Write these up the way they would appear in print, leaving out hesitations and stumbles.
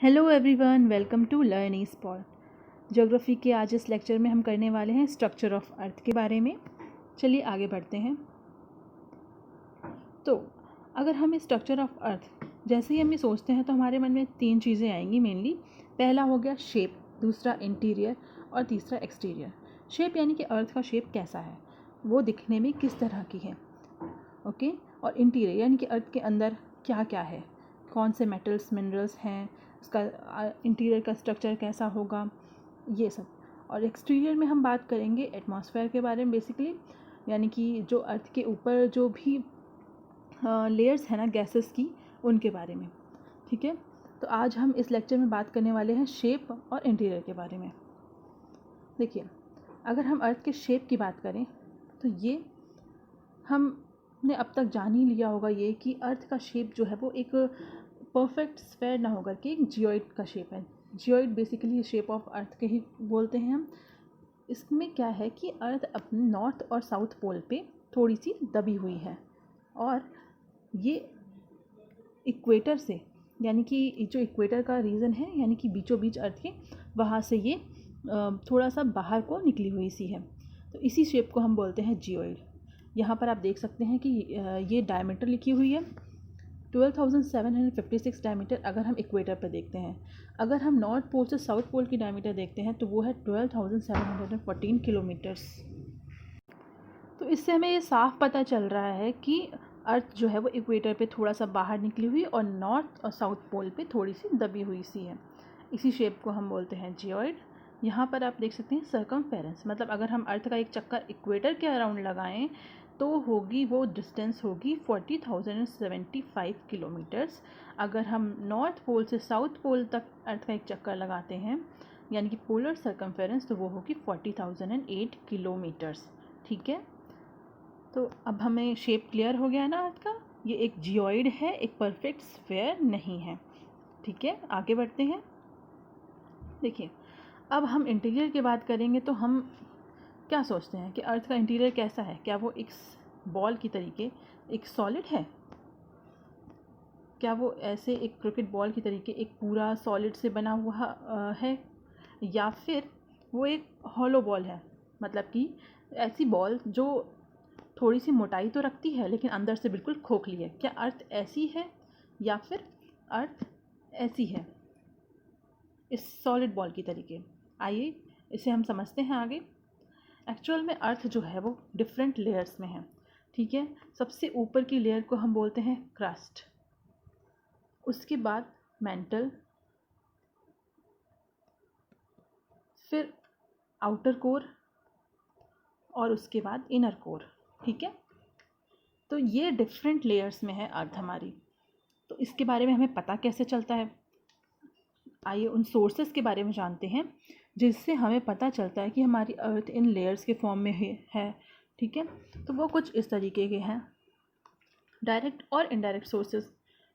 Hello everyone, welcome to learn e spot. Geography के आज इस लेक्चर में हम करने वाले हैं स्ट्रक्चर ऑफ अर्थ के बारे में। चलिए आगे बढ़ते हैं। तो अगर हम स्ट्रक्चर ऑफ अर्थ जैसे ही हम ये सोचते हैं तो हमारे मन में तीन चीज़ें आएंगी मेनली। पहला हो गया शेप, दूसरा इंटीरियर और तीसरा एक्सटीरियर। शेप यानी कि अर्थ का शेप कैसा है, वो दिखने में किस तरह की है, ओके। और इंटीरियर यानी कि अर्थ के अंदर क्या क्या है, कौन से मेटल्स मिनरल्स हैं, उसका इंटीरियर का स्ट्रक्चर कैसा होगा, ये सब। और एक्सटीरियर में हम बात करेंगे एटमॉस्फेयर के बारे में बेसिकली, यानी कि जो अर्थ के ऊपर जो भी लेयर्स हैं ना गैसेस की, उनके बारे में। ठीक है, तो आज हम इस लेक्चर में बात करने वाले हैं शेप और इंटीरियर के बारे में। देखिए, अगर हम अर्थ के शेप की बात करें तो ये हमने अब तक जान ही लिया होगा ये कि अर्थ का शेप जो है वो एक परफेक्ट स्फेयर ना होकर के एक जियोइड का शेप है। Geoid basically shape of earth के ही बोलते हैं हम। इसमें क्या है कि अर्थ अपने नॉर्थ और साउथ पोल पे थोड़ी सी दबी हुई है, और ये इक्वेटर से, यानी कि जो इक्वेटर का रीजन है यानी कि बीचों बीच अर्थ के, वहाँ से ये थोड़ा सा बाहर को निकली हुई सी है। तो इसी शेप को हम बोलते हैं जियोइड। यहाँ पर आप देख सकते हैं कि ये डायमीटर लिखी हुई है 12,756 डायमीटर अगर हम इक्वेटर पर देखते हैं। अगर हम नॉर्थ पोल से साउथ पोल की डायमीटर देखते हैं तो वो है 12,714 किलोमीटर्स। तो इससे हमें ये साफ पता चल रहा है कि अर्थ जो है वो इक्वेटर पे थोड़ा सा बाहर निकली हुई और नॉर्थ और साउथ पोल पे थोड़ी सी दबी हुई सी है। इसी शेप को हम बोलते हैं जियोइड। यहाँ पर आप देख सकते हैं सर्कमफेरेंस, मतलब अगर हम अर्थ का एक चक्कर इक्वेटर के अराउंड लगाएं तो होगी वो डिस्टेंस होगी 40,075 किलोमीटर्स। अगर हम नॉर्थ पोल से साउथ पोल तक अर्थ का एक चक्कर लगाते हैं यानी कि पोलर सर्कमफेरेंस, तो वो होगी 40,008 किलोमीटर्स। ठीक है, तो अब हमें शेप क्लियर हो गया ना अर्थ का। ये एक जियोइड है, एक परफेक्ट स्फेयर नहीं है। ठीक है, आगे बढ़ते हैं। देखिए, अब हम इंटीरियर की बात करेंगे तो हम क्या सोचते हैं कि अर्थ का इंटीरियर कैसा है। क्या वो एक बॉल की तरीके एक सॉलिड है, क्या वो ऐसे एक क्रिकेट बॉल की तरीके एक पूरा सॉलिड से बना हुआ है, या फिर वो एक हॉलो बॉल है, मतलब कि ऐसी बॉल जो थोड़ी सी मोटाई तो रखती है लेकिन अंदर से बिल्कुल खोखली है। क्या अर्थ ऐसी है या फिर अर्थ ऐसी है इस सॉलिड बॉल की तरीके। आइए इसे हम समझते हैं आगे। एक्चुअल में अर्थ जो है वो डिफरेंट लेयर्स में है। ठीक है, सबसे ऊपर की लेयर को हम बोलते हैं क्रस्ट, उसके बाद मेंटल, फिर आउटर कोर और उसके बाद इनर कोर। ठीक है, तो ये डिफरेंट लेयर्स में है अर्थ हमारी। तो इसके बारे में हमें पता कैसे चलता है, आइए उन सोर्सेस के बारे में जानते हैं जिससे हमें पता चलता है कि हमारी अर्थ इन लेयर्स के फॉर्म में है। ठीक है, तो वो कुछ इस तरीके के हैं, डायरेक्ट और इनडायरेक्ट सोर्सेज।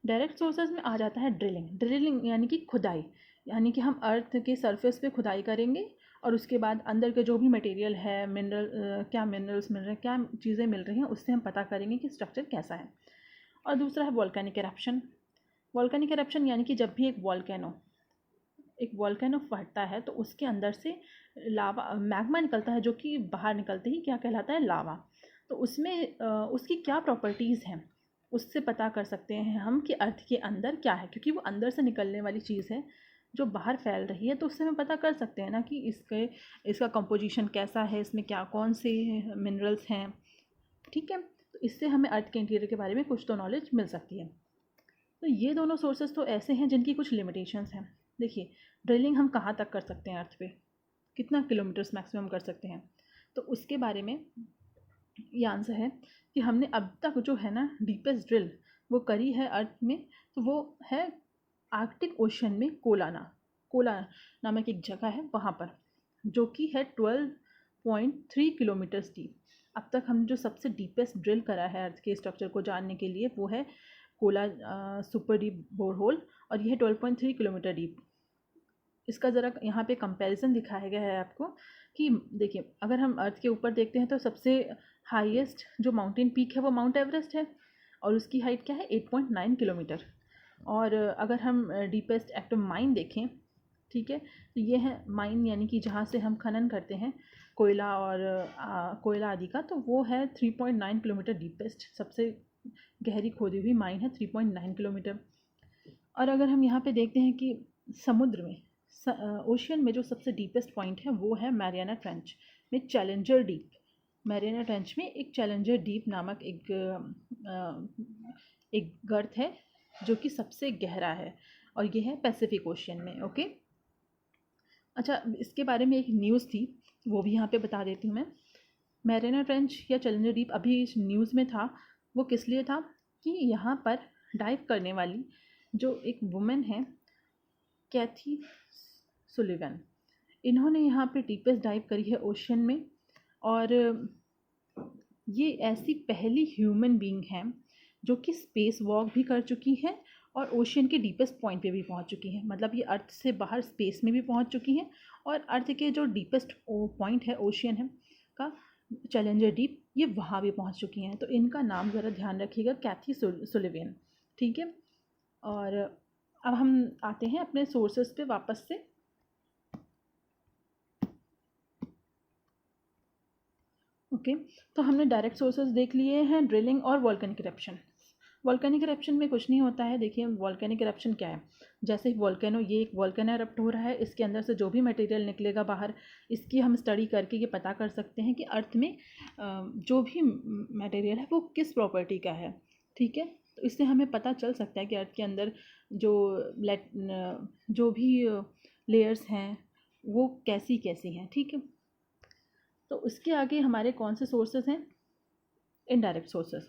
डायरेक्ट सोर्सेज में आ जाता है ड्रिलिंग। ड्रिलिंग यानी कि खुदाई, यानी कि हम अर्थ के सरफेस पे खुदाई करेंगे और उसके बाद अंदर के जो भी मटेरियल है, मिनरल क्या मिनरल्स मिल रहे हैं, क्या चीज़ें मिल रही हैं, उससे हम पता करेंगे कि स्ट्रक्चर कैसा है। और दूसरा है वॉल्केनिक एरप्शन। वॉल्केनिक एरप्शन यानी कि जब भी एक वॉल्केनो फटता है तो उसके अंदर से लावा मैग्मा निकलता है, जो कि बाहर निकलते ही क्या कहलाता है, लावा। तो उसमें उसकी क्या प्रॉपर्टीज़ हैं उससे पता कर सकते हैं हम कि अर्थ के अंदर क्या है, क्योंकि वो अंदर से निकलने वाली चीज़ है जो बाहर फैल रही है। तो उससे हम पता कर सकते हैं ना कि इसका कंपोजिशन कैसा है, इसमें क्या कौन से मिनरल्स हैं। ठीक है, तो इससे हमें अर्थ के इंटीरियर के बारे में कुछ तो नॉलेज मिल सकती है। तो ये दोनों सोर्सेज तो ऐसे हैं जिनकी कुछ लिमिटेशंस हैं। देखिए, ड्रिलिंग हम कहाँ तक कर सकते हैं अर्थ पे, कितना किलोमीटर्स मैक्सिमम कर सकते हैं, तो उसके बारे में ये आंसर है कि हमने अब तक जो है ना डीपेस्ट ड्रिल वो करी है अर्थ में, तो वो है आर्कटिक ओशन में कोला नामक एक जगह है वहाँ पर, जो कि है 12.3 किलोमीटर्स डीप। अब तक हम जो सबसे डीपेस्ट ड्रिल करा है अर्थ के स्ट्रक्चर को जानने के लिए वो है कोला सुपर डीप बोरहोल, और यह है 12.3 किलोमीटर डीप। इसका ज़रा यहाँ पे कंपैरिजन दिखाया गया है आपको कि देखिए, अगर हम अर्थ के ऊपर देखते हैं तो सबसे हाईएस्ट जो माउंटेन पीक है वो माउंट एवरेस्ट है, और उसकी हाइट क्या है 8.9 किलोमीटर। और अगर हम डीपेस्ट एक्टिव माइन देखें, ठीक है, तो ये है माइन यानी कि जहाँ से हम खनन करते हैं कोयला और कोयला आदि का, तो वो है 3.9 किलोमीटर डीपेस्ट, सबसे गहरी खोदी हुई माइन है 3.9 किलोमीटर। और अगर हम यहाँ पे देखते हैं कि समुद्र में ओशियन में जो सबसे डीपेस्ट पॉइंट है वो है मैरियाना ट्रेंच में चैलेंजर डीप। मैरियाना ट्रेंच में एक चैलेंजर डीप नामक एक गर्त है जो कि सबसे गहरा है, और ये है पैसिफिक ओशियन में। ओके, अच्छा, इसके बारे में एक न्यूज़ थी, वो भी यहाँ पे बता देती हूँ मैं। मैरियाना ट्रेंच या चैलेंजर डीप अभी न्यूज़ में था, वो किस लिए था कि यहाँ पर डाइव करने वाली जो एक वुमेन है, कैथी सुलिवन, इन्होंने यहाँ पे डीपेस्ट डाइव करी है ओशियन में, और ये ऐसी पहली ह्यूमन बीइंग है जो कि स्पेस वॉक भी कर चुकी है और ओशियन के डीपेस्ट पॉइंट पे भी पहुँच चुकी है। मतलब ये अर्थ से बाहर स्पेस में भी पहुँच चुकी हैं, और अर्थ के जो डीपेस्ट पॉइंट है ओशियन है का चैलेंजर डीप, ये वहाँ भी पहुँच चुकी हैं। तो इनका नाम ज़रा ध्यान रखिएगा, कैथी सुलिवन, ठीक है। और अब हम आते हैं अपने सोर्सेस पे वापस से। ओके, तो हमने डायरेक्ट सोर्सेज देख लिए हैं, ड्रिलिंग और वॉल्केनिक इरप्शन। वॉल्केनिक इरप्शन में कुछ नहीं होता है। देखिए वॉल्केनिक इरप्शन क्या है, जैसे वॉल्केनो, ये एक वॉल्केनो इरप्ट हो रहा है, इसके अंदर से जो भी मटेरियल निकलेगा बाहर, इसकी हम स्टडी करके ये पता कर सकते हैं कि अर्थ में जो भी मटेरियल है वो किस प्रॉपर्टी का है, ठीक है। तो इससे हमें पता चल सकता है कि अर्थ के अंदर जो भी लेयर्स हैं वो कैसी कैसी हैं, ठीक है। तो उसके आगे हमारे कौन से सोर्सेज हैं, इनडायरेक्ट सोर्सेज,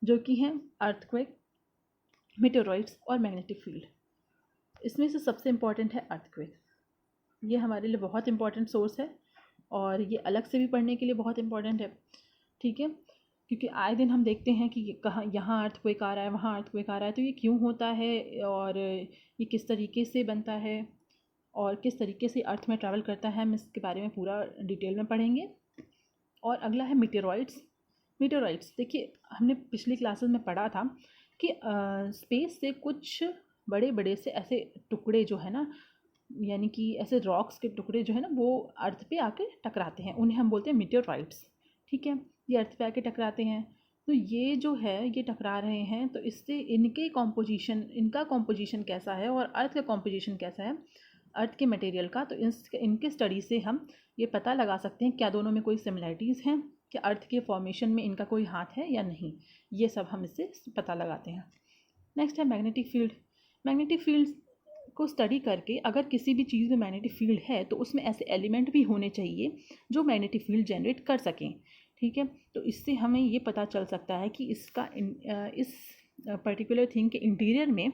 जो कि हैं अर्थक्वेक, मीटेरोइड्स और मैग्नेटिक फील्ड। इसमें से सबसे इम्पॉर्टेंट है अर्थक्वेक। ये हमारे लिए बहुत इम्पॉर्टेंट सोर्स है, और ये अलग से भी पढ़ने के लिए बहुत इम्पॉर्टेंट है, ठीक है। क्योंकि आए दिन हम देखते हैं कि कहाँ यहाँ अर्थक्वेक आ रहा है, वहाँ अर्थक्वेक आ रहा है, तो ये क्यों होता है और ये किस तरीके से बनता है और किस तरीके से अर्थ में ट्रैवल करता है, हम इसके बारे में पूरा डिटेल में पढ़ेंगे। और अगला है मीटेरोइड्स। मीटेरोइड्स देखिए, हमने पिछली क्लासेस में पढ़ा था कि स्पेस से कुछ बड़े बड़े से ऐसे टुकड़े जो है ना, यानी कि ऐसे रॉक्स के टुकड़े जो है ना, वो अर्थ पे आके टकराते हैं, उन्हें हम बोलते हैं मीटेरोइड्स, ठीक है। ये अर्थ पे आके टकराते हैं, तो ये जो है ये टकरा रहे हैं, तो इससे इनका कॉम्पोजिशन कैसा है और अर्थ का कॉम्पोजिशन कैसा है अर्थ के मटेरियल का, तो इनके स्टडी से हम ये पता लगा सकते हैं क्या दोनों में कोई सिमिलैरिटीज़ हैं, कि अर्थ के फॉर्मेशन में इनका कोई हाथ है या नहीं, ये सब हम इससे पता लगाते हैं। नेक्स्ट है मैग्नेटिक फील्ड। मैग्नेटिक फील्ड को स्टडी करके अगर किसी भी चीज़ में मैग्नेटिक फील्ड है तो उसमें ऐसे एलिमेंट भी होने चाहिए जो मैग्नेटिक फील्ड जनरेट कर सकें, ठीक है। तो इससे हमें ये पता चल सकता है कि इस पर्टिकुलर थिंग के इंटीरियर में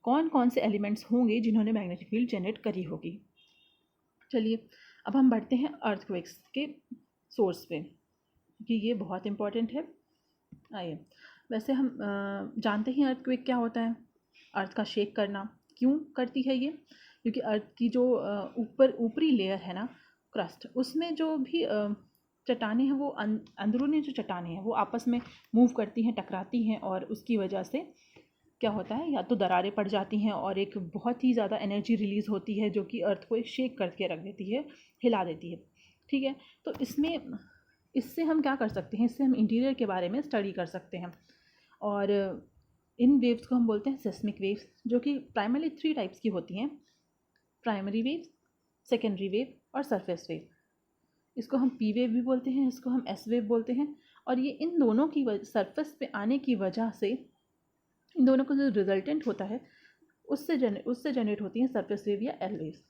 कौन कौन से एलिमेंट्स होंगे जिन्होंने मैग्नेटिक फील्ड जनरेट करी होगी। चलिए अब हम बढ़ते हैं अर्थक्वेक्स के सोर्स पे, क्योंकि ये बहुत इम्पॉर्टेंट है। आइए, वैसे हम जानते ही अर्थक्वेक क्या होता है, अर्थ का शेक करना। क्यों करती है ये, क्योंकि अर्थ की जो ऊपरी लेयर है ना, क्रस्ट, उसमें जो भी चट्टानें हैं वो अंदरूनी जो चट्टानें हैं वो आपस में मूव करती हैं, टकराती हैं, और उसकी वजह से क्या होता है, या तो दरारें पड़ जाती हैं और एक बहुत ही ज़्यादा एनर्जी रिलीज़ होती है जो कि अर्थ को एक शेक करके रख देती है, हिला देती है, ठीक है। तो इससे हम क्या कर सकते हैं, इससे हम इंटीरियर के बारे में स्टडी कर सकते हैं। और इन वेव्स को हम बोलते हैं सेस्मिक वेव्स, जो कि प्राइमरली 3 टाइप्स की होती हैं, प्राइमरी वेव, सेकेंडरी वेव और सरफेस वेव। इसको हम पी वेव भी बोलते हैं, इसको हम एस वेव बोलते हैं। और ये इन दोनों की सरफेस पे आने की वजह से इन दोनों का जो रिजल्टेंट होता है उससे जनरेट होती हैं सरफेस वेव या एल वेव्स,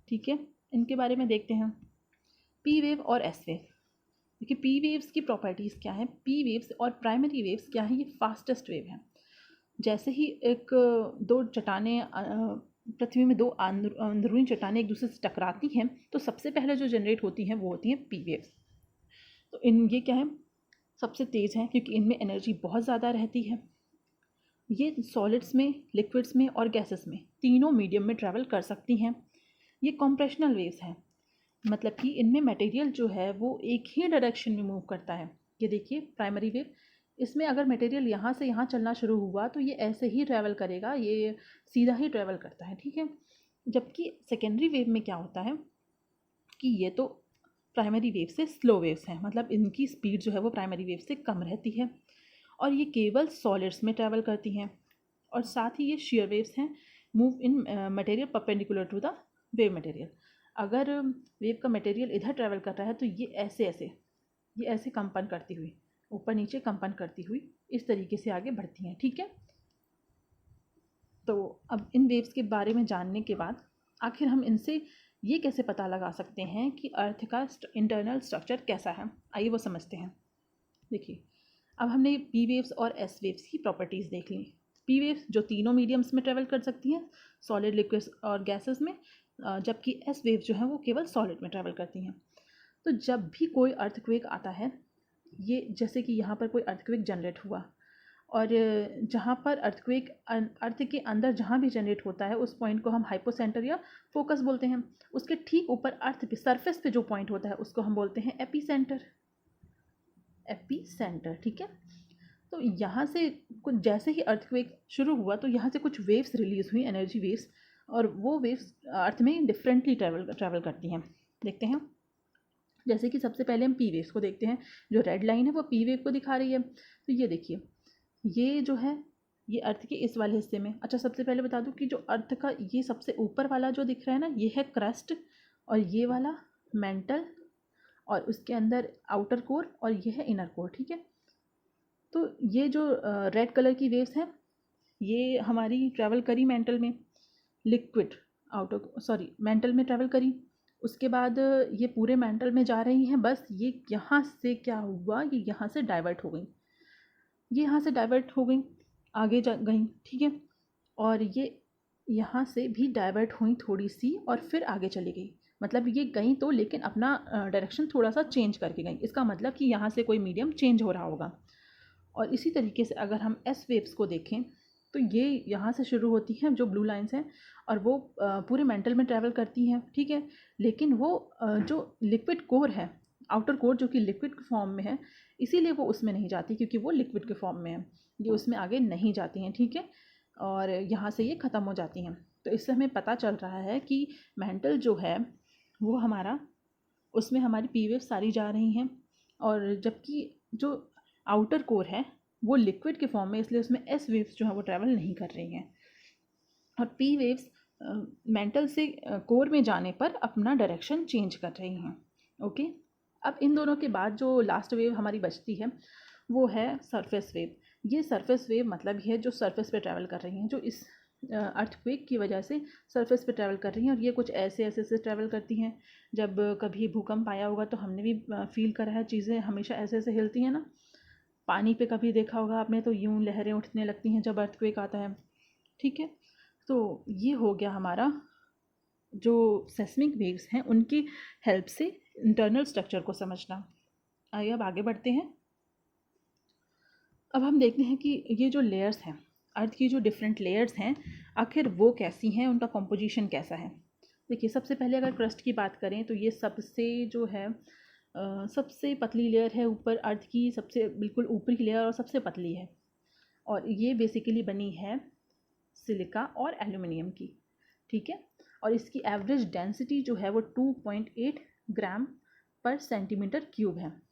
ठीक है। इनके बारे में देखते हैं, पी वेव और एस वेव। देखिए पी वेव्स की प्रॉपर्टीज़ क्या हैं, पी वेव्स और प्राइमरी वेव्स क्या हैं, ये फास्टेस्ट वेव हैं। जैसे ही दो चट्टानें पृथ्वी में दो अंदरूनी चट्टानें एक दूसरे से टकराती हैं तो सबसे पहले जो जनरेट होती हैं वो होती हैं पी वेव्स। तो ये क्या है, सबसे तेज़ है क्योंकि इनमें एनर्जी बहुत ज़्यादा रहती है। ये सॉलिड्स में, लिक्विड्स में और गैसेस में तीनों मीडियम में ट्रैवल कर सकती हैं। ये कॉम्प्रेशनल वेव्स हैं, मतलब कि इनमें मटेरियल जो है वो एक ही डायरेक्शन में मूव करता है। ये देखिए प्राइमरी वेव इसमें अगर मटेरियल यहाँ से यहाँ चलना शुरू हुआ तो ये ऐसे ही ट्रैवल करेगा, ये सीधा ही ट्रैवल करता है, ठीक है। जबकि सेकेंडरी वेव में क्या होता है कि ये तो प्राइमरी वेव से स्लो वेव्स हैं, मतलब इनकी स्पीड जो है वो प्राइमरी वेव से कम रहती है और ये केवल सॉलिड्स में ट्रैवल करती हैं। और साथ ही ये शेयर वेव्स हैं, move in material perpendicular to the wave material. अगर वेव का मटेरियल इधर ट्रैवल कर रहा है तो ये ऐसे कंपन करती हुई, ऊपर नीचे कंपन करती हुई इस तरीके से आगे बढ़ती हैं, ठीक है। तो अब इन वेव्स के बारे में जानने के बाद आखिर हम इनसे ये कैसे पता लगा सकते हैं कि अर्थ का इंटरनल स्ट्रक्चर कैसा है, आइए वो समझते हैं। देखिए, अब हमने पी वेव्स और एस वेव्स की प्रॉपर्टीज़ देख ली। पी वेव्स जो तीनों मीडियम्स में ट्रैवल कर सकती हैं, सॉलिड, लिक्विड्स और गैसेस में, जबकि एस वेव जो है वो केवल सॉलिड में ट्रैवल करती हैं। तो जब भी कोई अर्थक्वेक आता है, ये जैसे कि यहाँ पर कोई अर्थक्वेक जनरेट हुआ और जहाँ पर अर्थक्वेक अर्थ के अंदर जहाँ भी जनरेट होता है उस पॉइंट को हम हाइपोसेंटर या फोकस बोलते हैं। उसके ठीक ऊपर अर्थ पे सरफेस पे जो पॉइंट होता है उसको हम बोलते हैं एपीसेंटर, ठीक है। तो यहाँ से कुछ जैसे ही अर्थक्वेक शुरू हुआ तो यहाँ से कुछ वेव्स रिलीज हुई, एनर्जी वेव्स, और वो वेव्स अर्थ में डिफरेंटली ट्रैवल करती हैं। देखते हैं, जैसे कि सबसे पहले हम पी वेव्स को देखते हैं। जो रेड लाइन है वो पी वेव को दिखा रही है। तो ये देखिए, ये जो है ये अर्थ के इस वाले हिस्से में, अच्छा सबसे पहले बता दूं कि जो अर्थ का ये सबसे ऊपर वाला जो दिख रहा है ना, ये है क्रस्ट, और ये वाला मेंटल, और उसके अंदर आउटर कोर, और ये है इनर कोर, ठीक है। तो ये जो रेड कलर की वेव्स हैं ये हमारी ट्रैवल करी मेंटल में, लिक्विड मेंटल में ट्रैवल करी। उसके बाद ये पूरे मेंटल में जा रही हैं, बस ये यहाँ से क्या हुआ, ये यहाँ से डाइवर्ट हो गई, ये यहाँ से डाइवर्ट हो गई, आगे जा गई, ठीक है। और ये यहाँ से भी डाइवर्ट हुई थोड़ी सी और फिर आगे चली गई, मतलब ये गई तो लेकिन अपना डायरेक्शन थोड़ा सा चेंज करके गई। इसका मतलब कि यहाँ से कोई मीडियम चेंज हो रहा होगा। और इसी तरीके से अगर हम एस वेव्स को देखें तो ये यहाँ से शुरू होती हैं, जो ब्लू लाइंस हैं, और वो पूरे मेंटल में ट्रैवल करती हैं, ठीक है। लेकिन वो जो लिक्विड कोर है, आउटर कोर, जो कि लिक्विड फॉर्म में है, इसीलिए वो उसमें नहीं जाती, क्योंकि वो लिक्विड के फॉर्म में है, ये उसमें आगे नहीं जाती हैं, ठीक है। और यहाँ से ये ख़त्म हो जाती हैं। तो इससे हमें पता चल रहा है कि मेंटल जो है वो हमारा, उसमें हमारी पी वेव सारी जा रही हैं, और जबकि जो आउटर कोर है वो लिक्विड के फॉर्म में, इसलिए उसमें एस वेव्स जो है वो ट्रैवल नहीं कर रही हैं। और पी वेव्स मेंटल से कोर में जाने पर अपना डायरेक्शन चेंज कर रही हैं, ओके। अब इन दोनों के बाद जो लास्ट वेव हमारी बचती है वो है सरफेस वेव। ये सरफेस वेव मतलब ये है जो सरफेस पे ट्रैवल कर रही हैं, जो इस अर्थक्वेक की वजह से सरफेस पे ट्रैवल कर रही हैं। और ये कुछ ऐसे से ट्रैवल करती हैं, जब कभी भूकंप आया होगा तो हमने भी फील करा है, चीज़ें हमेशा ऐसे हिलती हैं ना। पानी पे कभी देखा होगा आपने, तो यूं लहरें उठने लगती हैं जब अर्थक्वेक आता है, ठीक है। तो ये हो गया हमारा जो सेस्मिक वेव्स हैं उनकी हेल्प से इंटरनल स्ट्रक्चर को समझना। आइए अब आगे बढ़ते हैं। अब हम देखते हैं कि ये जो लेयर्स हैं, अर्थ की जो डिफरेंट लेयर्स हैं, आखिर वो कैसी हैं, उनका कॉम्पोजिशन कैसा है। देखिए, सबसे पहले अगर क्रस्ट की बात करें तो ये सबसे जो है सबसे पतली लेयर है ऊपर, अर्थ की सबसे बिल्कुल ऊपरी लेयर और सबसे पतली है। और ये बेसिकली बनी है सिलिका और एल्यूमिनियम की, ठीक है। और इसकी एवरेज डेंसिटी जो है वो 2.8 ग्राम पर सेंटीमीटर क्यूब है।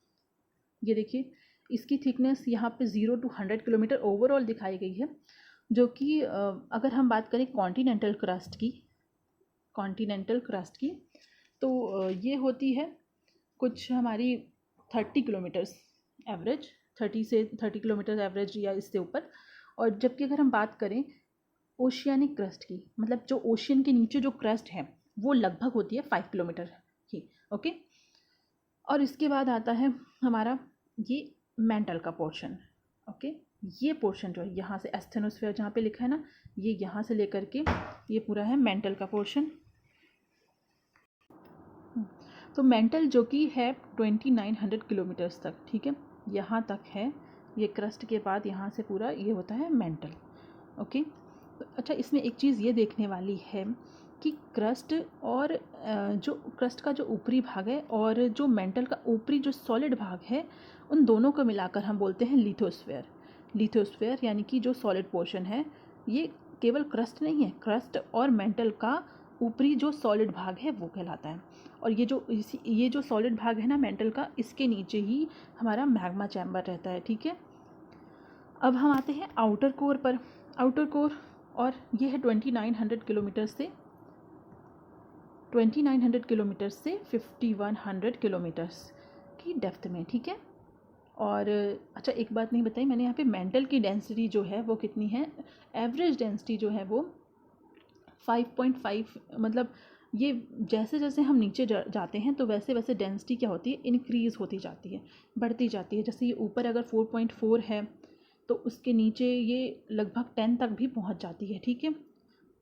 ये देखिए, इसकी थिकनेस यहाँ पे 0 to 100 किलोमीटर ओवरऑल दिखाई गई है, जो कि अगर हम बात करें कॉन्टिनेंटल क्रस्ट की तो ये होती है कुछ हमारी 30 किलोमीटर्स एवरेज, 30 किलोमीटर एवरेज या इससे ऊपर। और जबकि अगर हम बात करें ओशियानिक क्रस्ट की, मतलब जो ओशियन के नीचे जो क्रस्ट है वो लगभग होती है 5 किलोमीटर की, ओके। और इसके बाद आता है हमारा ये मेंटल का पोर्शन, ओके। ये पोर्शन जो है यहाँ से एस्थेनोस्फेयर जहाँ पे लिखा है ना, ये यहाँ से लेकर के ये पूरा है मेंटल का पोर्शन। तो मेंटल जो कि है 2900 किलोमीटर्स तक, ठीक है, यहाँ तक है। ये क्रस्ट के बाद यहाँ से पूरा ये होता है मेंटल, ओके। तो अच्छा, इसमें एक चीज़ ये देखने वाली है कि क्रस्ट और जो क्रस्ट का जो ऊपरी भाग है और जो मेंटल का ऊपरी जो सॉलिड भाग है उन दोनों को मिलाकर हम बोलते हैं लिथोस्फेयर। लिथोस्फेयर यानी कि जो सॉलिड पोर्शन है, ये केवल क्रस्ट नहीं है, क्रस्ट और मेंटल का ऊपरी जो सॉलिड भाग है वो कहलाता है। और ये जो सॉलिड भाग है ना मेंटल का, इसके नीचे ही हमारा मैग्मा चैम्बर रहता है, ठीक है। अब हम आते हैं आउटर कोर पर। आउटर कोर, और ये है 2900 किलोमीटर से 5100 किलोमीटर्स की डेप्थ में, ठीक है। और अच्छा, एक बात नहीं बताई मैंने यहाँ पे, मेंटल की डेंसिटी जो है वो कितनी है, एवरेज डेंसिटी जो है वो 5.5, मतलब ये जैसे जैसे हम नीचे जाते हैं तो वैसे वैसे डेंसिटी क्या होती है, इंक्रीज़ होती जाती है, बढ़ती जाती है। जैसे ये ऊपर अगर 4.4 है तो उसके नीचे ये लगभग 10 तक भी पहुँच जाती है, ठीक है।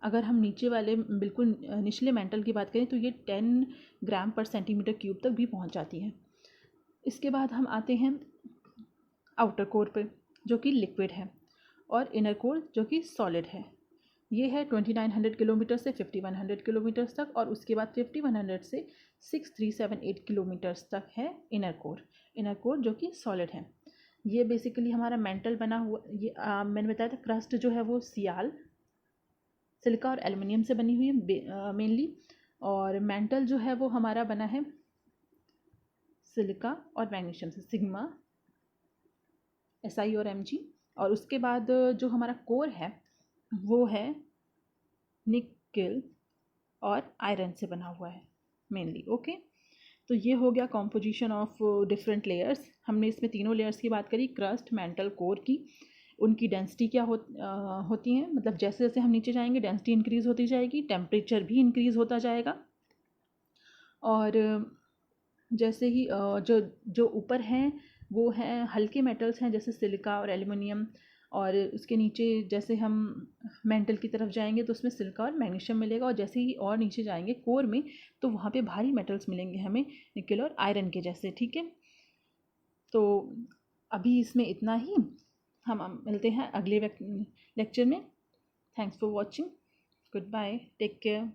अगर हम नीचे वाले बिल्कुल निचले मेंटल की बात करें तो ये 10 ग्राम पर सेंटीमीटर क्यूब तक भी पहुँच जाती है। इसके बाद हम आते हैं आउटर कोर पे, जो कि लिक्विड है, और इनर कोर जो कि सॉलिड है। ये है 2900 किलोमीटर से 5100 किलोमीटर्स तक, और उसके बाद 5100 से 6378 किलोमीटर्स तक है इनर कोर। इनर कोर जो कि सॉलिड है। ये बेसिकली हमारा मेंटल बना हुआ, ये मैंने बताया था क्रस्ट जो है वो सिलिका और एल्युमिनियम से बनी हुई है मेनली, और मेंटल जो है वो हमारा बना है सिलिका और मैग्नीशियम से, सिग्मा, SI और Mg। और उसके बाद जो हमारा कोर है वो है निकेल और आयरन से बना हुआ है मेनली, ओके। तो ये हो गया कॉम्पोजिशन ऑफ डिफरेंट लेयर्स। हमने इसमें तीनों लेयर्स की बात करी, क्रस्ट, मेंटल, कोर की। उनकी डेंसिटी क्या होती है, मतलब जैसे जैसे हम नीचे जाएंगे डेंसिटी इंक्रीज़ होती जाएगी, टेम्परेचर भी इंक्रीज़ होता जाएगा। और जैसे ही जो जो ऊपर हैं वो हैं हल्के मेटल्स हैं, जैसे सिलिका और एल्युमिनियम। और उसके नीचे जैसे हम मेंटल की तरफ जाएंगे तो उसमें सिलिका और मैग्नीशियम मिलेगा, और जैसे ही और नीचे जाएंगे कोर में तो वहाँ पे भारी मेटल्स मिलेंगे हमें, निकेल और आयरन के जैसे, ठीक है। तो अभी इसमें इतना ही, हम मिलते हैं अगले लेक्चर में। Thanks for watching, goodbye, take care.